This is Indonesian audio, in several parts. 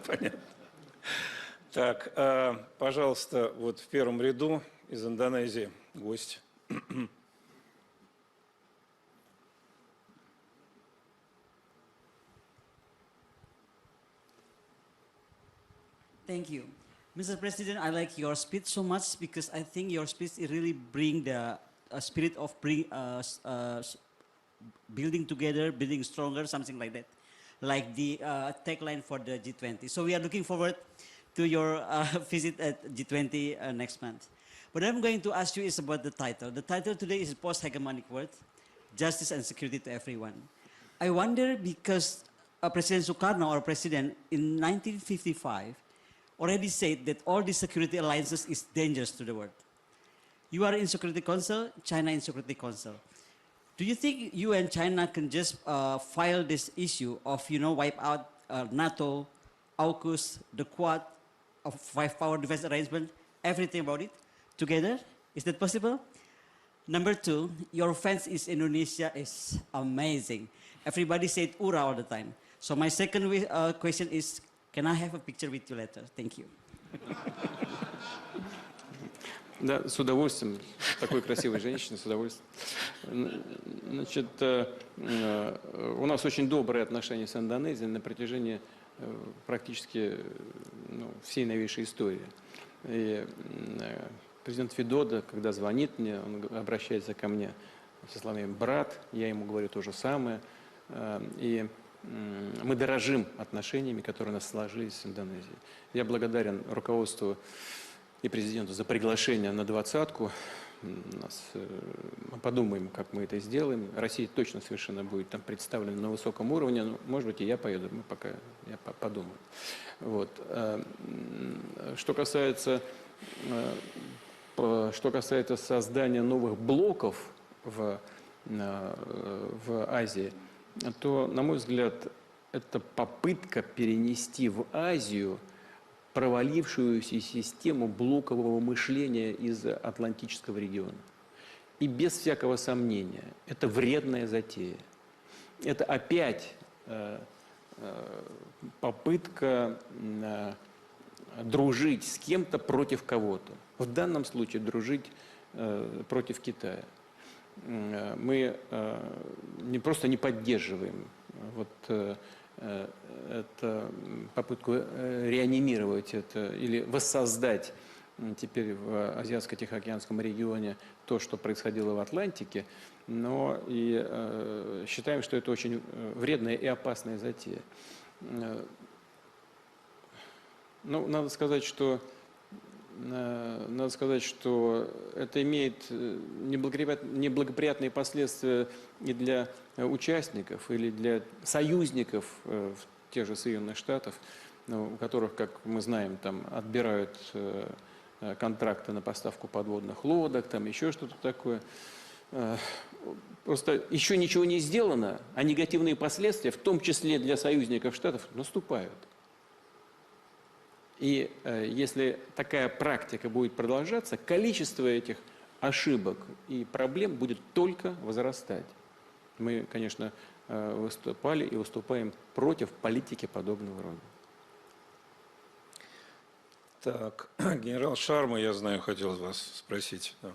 Понятно. Так, пожалуйста, вот в первом ряду из Индонезии гость. Thank you. Mr. President, I like your speech so much because I think your speech really bring the spirit of building together, building stronger, something like that, like the tagline for the G20. So we are looking forward to your visit at G20 next month. What I'm going to ask you is about the title. The title today is Post-Hegemonic World, Justice and Security to Everyone. I wonder because President Sukarno, our president, in 1955, already said that all these security alliances is dangerous to the world. You are in Security Council, China in Security Council. Do you think you and China can just file this issue of, wipe out NATO, AUKUS, the Quad, of five-power defense arrangement, everything about it together? Is that possible? Number two, your fans in Indonesia is amazing. Everybody said "ura" all the time. So my second question is, can I have a picture with you later? Thank you. Да, с удовольствием. Такой красивой женщине, с удовольствием. Значит, у нас очень добрые отношения с Индонезией на протяжении практически всей новейшей истории. И президент Видодо, когда звонит мне, он обращается ко мне со словами «брат», я ему говорю то же самое. И мы дорожим отношениями, которые у нас сложились с Индонезией. Я благодарен руководству и президенту за приглашение на двадцатку. Мы подумаем, как мы это сделаем. Россия точно совершенно будет там представлена на высоком уровне. Но, может быть, и я поеду, я подумаю. Вот. Что касается создания новых блоков в Азии, то, на мой взгляд, это попытка перенести в Азию провалившуюся систему блокового мышления из Атлантического региона. И без всякого сомнения, это вредная затея. Это опять попытка дружить с кем-то против кого-то. В данном случае дружить против Китая. Мы просто не поддерживаем эту попытку реанимировать это или воссоздать теперь в Азиатско-Тихоокеанском регионе то, что происходило в Атлантике, но и считаем, что это очень вредная и опасная затея. Ну, надо сказать, что это имеет неблагоприятные последствия и для участников, или для союзников в тех же Соединенных Штатах, у которых, как мы знаем, там отбирают контракты на поставку подводных лодок, там еще что-то такое. Просто еще ничего не сделано, а негативные последствия, в том числе для союзников Штатов, наступают. И если такая практика будет продолжаться, количество этих ошибок и проблем будет только возрастать. Мы, конечно, выступали и выступаем против политики подобного рода. Так, генерал Шарма, я знаю, хотел вас спросить. Да.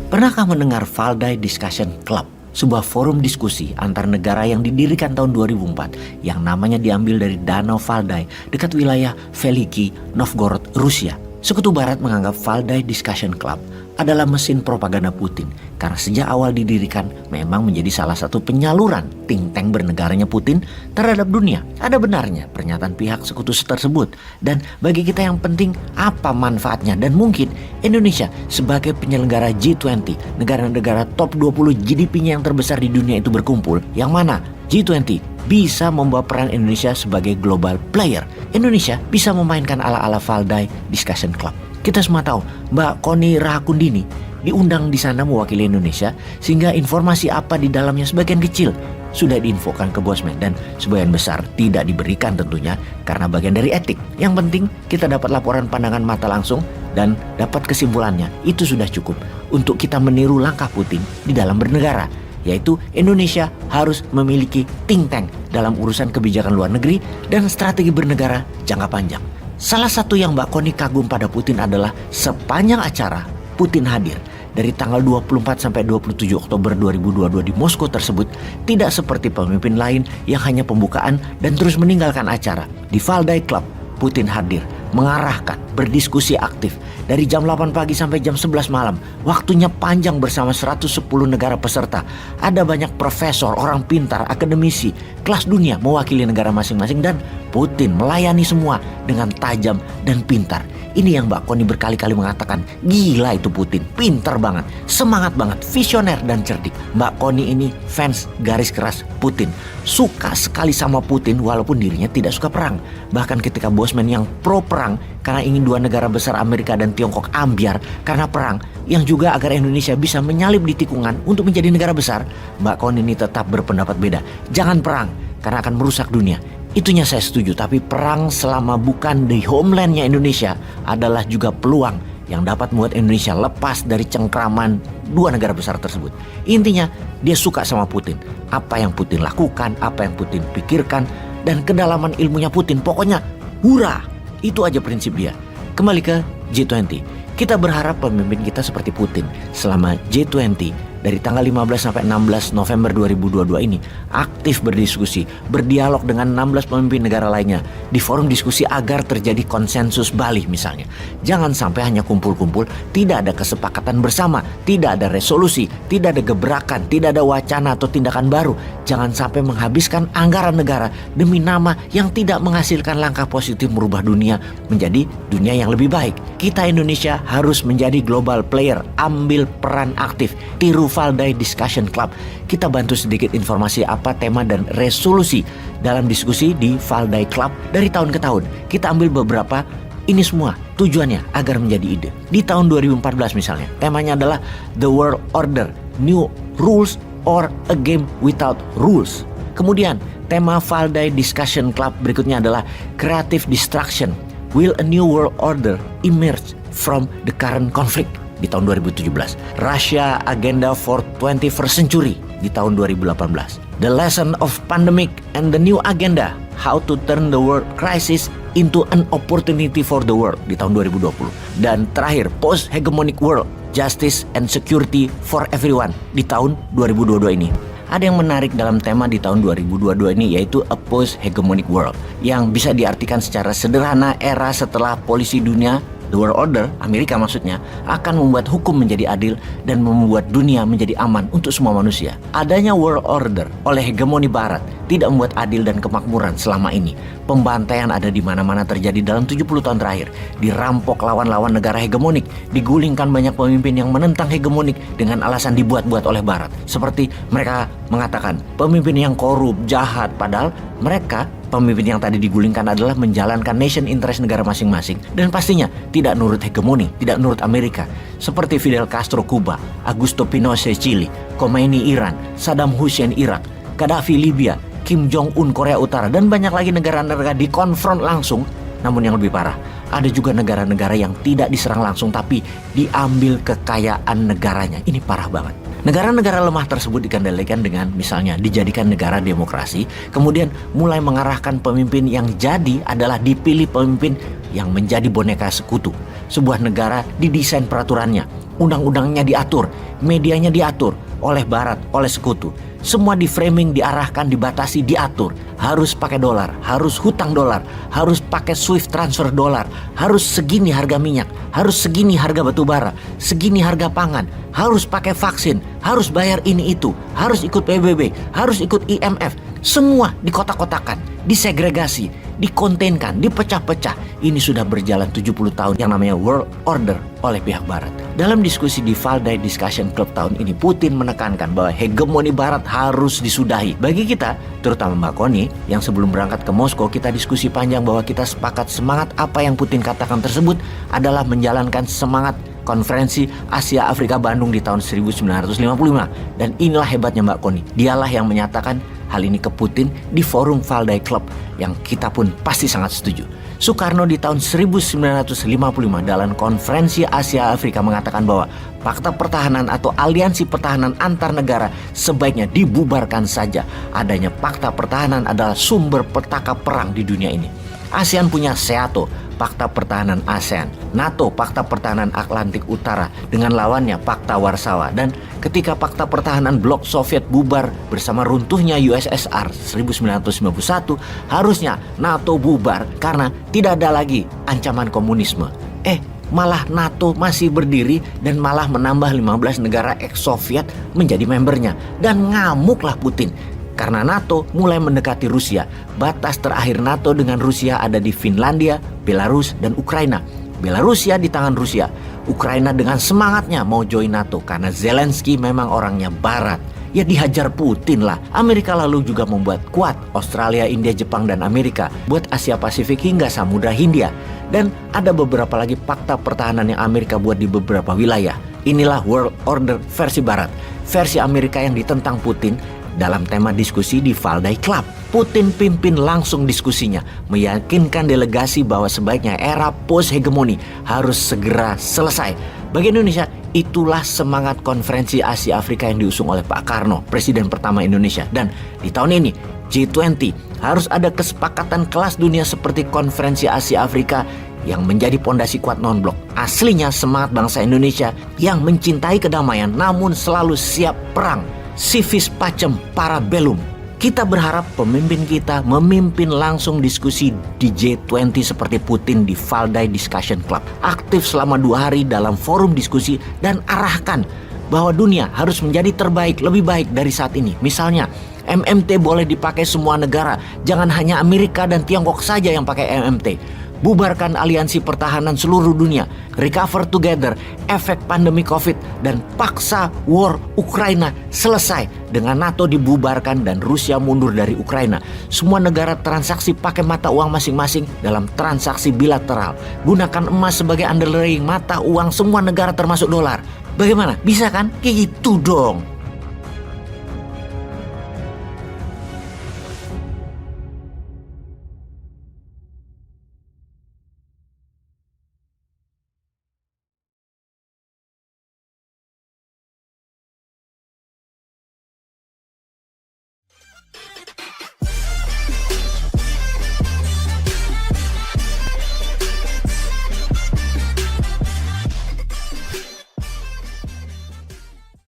Pernahkah mendengar Valdai Discussion Club? Sebuah forum diskusi antar negara yang didirikan tahun 2004 yang namanya diambil dari Danau Valdai dekat wilayah Veliki, Novgorod, Rusia. Sekutu Barat menganggap Valdai Discussion Club adalah mesin propaganda Putin karena sejak awal didirikan memang menjadi salah satu penyaluran think tank bernegaranya Putin terhadap dunia. Ada benarnya pernyataan pihak sekutu tersebut, dan bagi kita yang penting apa manfaatnya, dan mungkin Indonesia sebagai penyelenggara G20, negara-negara top 20 GDP-nya yang terbesar di dunia itu berkumpul, yang mana G20 bisa membawa peran Indonesia sebagai global player. Indonesia bisa memainkan ala-ala Valdai Discussion Club. Kita semua tahu Mbak Koni Rahakundini diundang di sana mewakili Indonesia, sehingga informasi apa di dalamnya sebagian kecil sudah diinfokan ke Bosman dan sebagian besar tidak diberikan tentunya karena bagian dari etik. Yang penting kita dapat laporan pandangan mata langsung dan dapat kesimpulannya. Itu sudah cukup untuk kita meniru langkah Putin di dalam bernegara. yaitu Indonesia harus memiliki think tank dalam urusan kebijakan luar negeri dan strategi bernegara jangka panjang. Salah satu yang Mbak Koni kagum pada Putin adalah sepanjang acara Putin hadir. Dari tanggal 24 sampai 27 Oktober 2022 di Moskow tersebut tidak seperti pemimpin lain yang hanya pembukaan dan terus meninggalkan acara. Di Valdai Club, Putin hadir, mengarahkan, berdiskusi aktif dari jam 8 pagi sampai jam 11 malam. Waktunya panjang bersama 110 negara peserta. Ada banyak profesor, orang pintar, akademisi, kelas dunia mewakili negara masing-masing dan Putin melayani semua dengan tajam dan pintar. Ini yang Mbak Koni berkali-kali mengatakan, gila itu Putin, pintar banget, semangat banget, visioner dan cerdik. Mbak Koni ini fans garis keras Putin, suka sekali sama Putin walaupun dirinya tidak suka perang. Bahkan ketika Bosman yang pro perang karena ingin dua negara besar Amerika dan Tiongkok ambyar karena perang, yang juga agar Indonesia bisa menyalip di tikungan untuk menjadi negara besar, Mbak Koni ini tetap berpendapat beda. Jangan perang karena akan merusak dunia. Itunya saya setuju, tapi perang selama bukan di homelandnya Indonesia adalah juga peluang yang dapat membuat Indonesia lepas dari cengkraman dua negara besar tersebut. Intinya dia suka sama Putin. Apa yang Putin lakukan, apa yang Putin pikirkan, dan kedalaman ilmunya Putin. Pokoknya hurra, itu aja prinsip dia. Kembali ke G20. Kita berharap pemimpin kita seperti Putin selama G20 dari tanggal 15 sampai 16 November 2022 ini aktif berdiskusi, berdialog dengan 16 pemimpin negara lainnya di forum diskusi agar terjadi konsensus Bali misalnya. Jangan sampai hanya kumpul-kumpul, tidak ada kesepakatan bersama, tidak ada resolusi, tidak ada gebrakan, tidak ada wacana atau tindakan baru. Jangan sampai menghabiskan anggaran negara demi nama yang tidak menghasilkan langkah positif merubah dunia menjadi dunia yang lebih baik. Kita Indonesia harus menjadi global player, ambil peran aktif, tiru Valdai Discussion Club. Kita bantu sedikit informasi apa tema dan resolusi dalam diskusi di Valdai Club dari tahun ke tahun. Kita ambil beberapa, ini semua tujuannya agar menjadi ide. Di tahun 2014 misalnya, temanya adalah The World Order, New Rules or a Game Without Rules. Kemudian tema Valdai Discussion Club berikutnya adalah Creative Destruction, Will a New World Order Emerge from the Current Conflict? Di tahun 2017. Russia Agenda for 21st Century di tahun 2018. The Lesson of Pandemic and the New Agenda, How to Turn the World Crisis into an Opportunity for the World di tahun 2020. Dan terakhir, Post Hegemonic World, Justice and Security for Everyone di tahun 2022 ini. Ada yang menarik dalam tema di tahun 2022 ini, yaitu A Post Hegemonic World, yang bisa diartikan secara sederhana era setelah polisi dunia, The World Order, Amerika maksudnya, akan membuat hukum menjadi adil dan membuat dunia menjadi aman untuk semua manusia. Adanya World Order oleh hegemoni Barat tidak membuat adil dan kemakmuran selama ini. Pembantaian ada di mana-mana terjadi dalam 70 tahun terakhir. Dirampok lawan-lawan negara hegemonik, digulingkan banyak pemimpin yang menentang hegemonik dengan alasan dibuat-buat oleh Barat. Seperti mereka mengatakan pemimpin yang korup, jahat, padahal mereka pemimpin yang tadi digulingkan adalah menjalankan nation interest negara masing-masing dan pastinya tidak nurut hegemoni, tidak nurut Amerika. Seperti Fidel Castro Kuba, Augusto Pinochet Chili, Khomeini Iran, Saddam Hussein Irak, Gaddafi Libya, Kim Jong-un Korea Utara, dan banyak lagi negara-negara dikonfront langsung. Namun yang lebih parah, ada juga negara-negara yang tidak diserang langsung tapi diambil kekayaan negaranya. Ini parah banget. Negara-negara lemah tersebut dikendalikan dengan misalnya dijadikan negara demokrasi, kemudian mulai mengarahkan pemimpin yang jadi adalah dipilih pemimpin yang menjadi boneka sekutu. Sebuah negara didesain peraturannya, undang-undangnya diatur, medianya diatur oleh Barat, oleh sekutu. Semua di framing, diarahkan, dibatasi, diatur. Harus pakai dolar, harus hutang dolar, harus pakai Swift transfer dolar, harus segini harga minyak, harus segini harga batu bara, segini harga pangan, harus pakai vaksin, harus bayar ini itu, harus ikut PBB, harus ikut IMF. Semua dikotak-kotakan, disegregasi, dikontenkan, dipecah-pecah. Ini sudah berjalan 70 tahun yang namanya World Order oleh pihak Barat. Dalam diskusi di Valdai Discussion Club tahun ini, Putin menekankan bahwa hegemoni Barat harus disudahi. Bagi kita, terutama Mbak Koni, yang sebelum berangkat ke Moskow kita diskusi panjang bahwa kita sepakat semangat apa yang Putin katakan tersebut adalah menjalankan semangat Konferensi Asia Afrika Bandung di tahun 1955. Dan inilah hebatnya Mbak Koni. Dialah yang menyatakan hal ini ke Putin di forum Valdai Club yang kita pun pasti sangat setuju. Soekarno di tahun 1955 dalam konferensi Asia Afrika mengatakan bahwa fakta pertahanan atau aliansi pertahanan antar negara sebaiknya dibubarkan saja. Adanya fakta pertahanan adalah sumber petaka perang di dunia ini. ASEAN punya SEATO, Fakta Pertahanan ASEAN, NATO, Fakta Pertahanan Atlantik Utara, dengan lawannya Fakta Warsawa. Dan ketika Fakta Pertahanan Blok Soviet bubar bersama runtuhnya USSR 1991, harusnya NATO bubar karena tidak ada lagi ancaman komunisme. Malah NATO masih berdiri dan malah menambah 15 negara ex-Soviet menjadi membernya. Dan ngamuklah Putin. Karena NATO mulai mendekati Rusia. Batas terakhir NATO dengan Rusia ada di Finlandia, Belarus, dan Ukraina. Belarusia di tangan Rusia. Ukraina dengan semangatnya mau join NATO karena Zelensky memang orangnya barat. Ya dihajar Putin lah. Amerika lalu juga membuat Quad, Australia, India, Jepang, dan Amerika. Buat Asia Pasifik hingga Samudra Hindia. Dan ada beberapa lagi fakta pertahanan yang Amerika buat di beberapa wilayah. Inilah World Order versi Barat. Versi Amerika yang ditentang Putin dalam tema diskusi di Valdai Club. Putin pimpin langsung diskusinya, meyakinkan delegasi bahwa sebaiknya era post-hegemoni harus segera selesai. Bagi Indonesia, itulah semangat konferensi Asia Afrika yang diusung oleh Pak Karno, Presiden pertama Indonesia. Dan di tahun ini, G20 harus ada kesepakatan kelas dunia seperti konferensi Asia Afrika yang menjadi pondasi kuat non-blok. Aslinya semangat bangsa Indonesia yang mencintai kedamaian namun selalu siap perang. Civis pacem parabellum. Kita berharap pemimpin kita memimpin langsung diskusi di G20 seperti Putin di Valdai Discussion Club. Aktif selama 2 hari dalam forum diskusi dan arahkan bahwa dunia harus menjadi terbaik, lebih baik dari saat ini. Misalnya, MMT boleh dipakai semua negara, jangan hanya Amerika dan Tiongkok saja yang pakai MMT. Bubarkan aliansi pertahanan seluruh dunia, recover together, efek pandemi COVID, dan paksa war Ukraina selesai dengan NATO dibubarkan dan Rusia mundur dari Ukraina. Semua negara transaksi pakai mata uang masing-masing dalam transaksi bilateral. Gunakan emas sebagai underlying mata uang semua negara termasuk dolar. Bagaimana? Bisa kan? Kayak gitu dong.